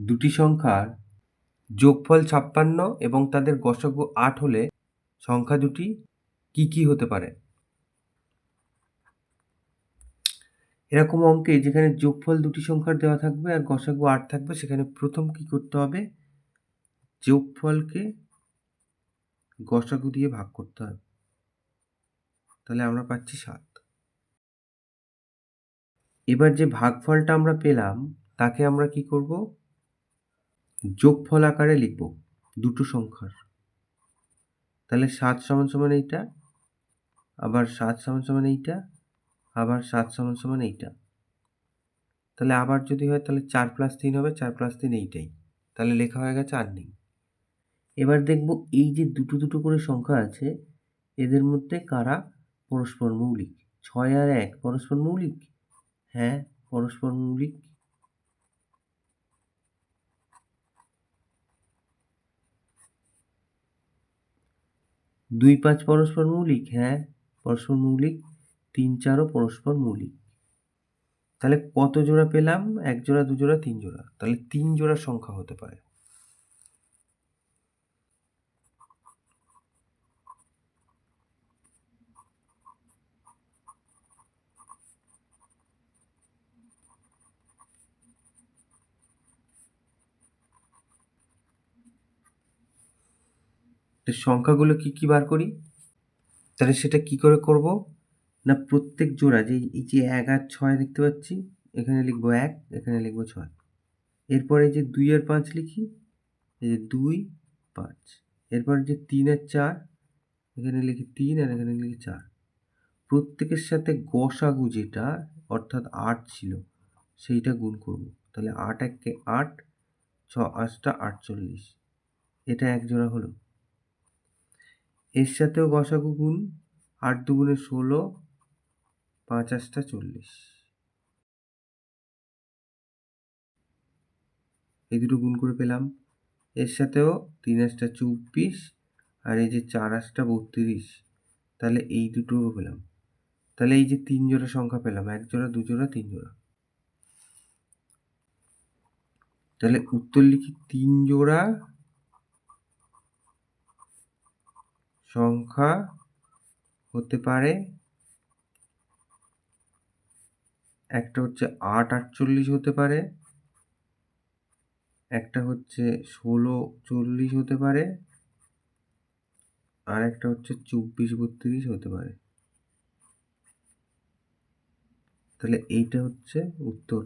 দুটি সংখ্যার যোগফল 56 এবং তাদের গসাগু 8 হলে সংখ্যা দুটি কি হতে পারে? এরকম অঙ্কে যেখানে যোগফল দুটি সংখ্যার দেওয়া থাকবে আর গসাগু 8 থাকবে, সেখানে প্রথম কি করতে হবে? যোগফলকে গসাগু দিয়ে ভাগ করতে হবে। তাহলে আমরা পাচ্ছি 7। এবার যে ভাগফলটা আমরা পেলাম তাকে আমরা কি করব? যোগফল আকারে লিখব দুটো সংখ্যার। তাহলে 7 সমান এইটা, আবার 7 সমান এইটা, আবার 7 সমান এইটা। তাহলে আবার যদি হয় তাহলে 4 + 3 হবে, 4 + 3 এইটাই। তাহলে লেখা হয়ে গেছে, আর নেই। এবার দেখব এই যে দুটো করে সংখ্যা আছে, এদের মধ্যে কারা পরস্পর মৌলিক। 6 আর 1 পরস্পর মৌলিক? হ্যাঁ, পরস্পর মৌলিক। 2, 5 পরস্পর মৌলিক? হ্যাঁ, পরস্পর মৌলিক। 3, 4 ও পরস্পর মৌলিক। তাহলে কত জোড়া পেলাম? 1 জোড়া, 2 জোড়া, 3 জোড়া। তাহলে 3 জোড়া সংখ্যা হতে পারে। সংখ্যাগুলো কি বার করি? তাহলে সেটা কি করে করব? না, প্রত্যেক জোড়া এই যে 1 আর 6 দেখতে পাচ্ছি, এখানে লিখব 1, এখানে লিখব 6। এরপরে যে 2 আর 5 লিখি, এই যে 2, 5। এরপরে যে 3 আর 4, এখানে লিখি 3 আর এখানে লিখি 4। প্রত্যেকের সাথে গসাগু যেটা অর্থাৎ 8 ছিল সেইটা গুণ করব। তাহলে 8 1 8, 6 8 48। এটা এক জোড়া হলো। এর সাথেও গসাগু গুণ, 8 2 16, 5 8 40। এই দুটো গুণ করে পেলাম। এর সাথেও 3 8 24 আর এই যে 4 8 32। তাহলে এই দুটোও পেলাম। তাহলে এই যে 3 জোড়া সংখ্যা পেলাম, 1 জোড়া, 2 জোড়া, 3 জোড়া। তাহলে উত্তর লিখি, 3 জোড়া সংখ্যা হতে পারে। একটা হচ্ছে 8 48 হতে পারে, একটা হচ্ছে 16 40 হতে পারে, আর একটা হচ্ছে 24 32 হতে পারে। তাহলে এইটা হচ্ছে উত্তর।